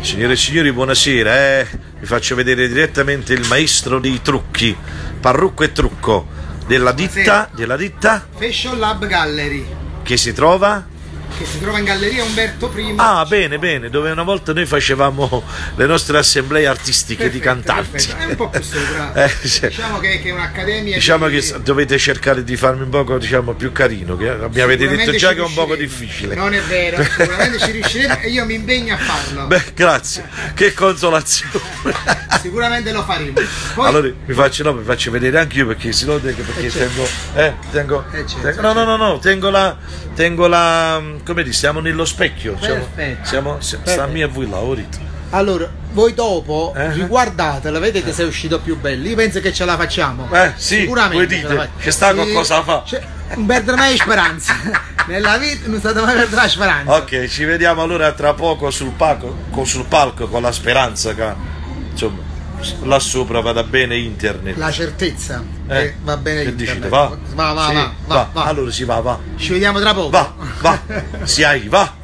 Signore e signori, buonasera. Vi faccio vedere direttamente il maestro dei trucchi, parrucco e trucco della ditta Fashion Lab Gallery, che si trova in Galleria Umberto I. Ah, bene, bene, dove una volta noi facevamo le nostre assemblee artistiche di cantanti. Perfetto. È un po' più sopra. Sì. Diciamo che è un'accademia. Diciamo che dovete cercare di farmi un poco, diciamo, più carino, che mi avete detto già che è un poco difficile. Non è vero, sicuramente ci riusciremo e io mi impegno a farlo. Beh, grazie, che consolazione. Sicuramente lo faremo. Poi... Allora vi faccio vedere anche io, perché se no tengo la come dici, siamo nello specchio. Perfetto. Sta a mia voi là, orito. Allora, voi dopo riguardatela, vedete se è uscito più bello. Io penso che ce la facciamo. Sì, sicuramente. voi dite, c'è sta qualcosa da fare. Non perdere mai speranza. Nella vita non state mai perdere la speranza. Ok, ci vediamo allora tra poco sul palco con la speranza che, insomma, là sopra vada bene internet. La certezza va bene che internet. dicite, va? Va. Allora si va. Ci vediamo tra poco. Va, si hai, va.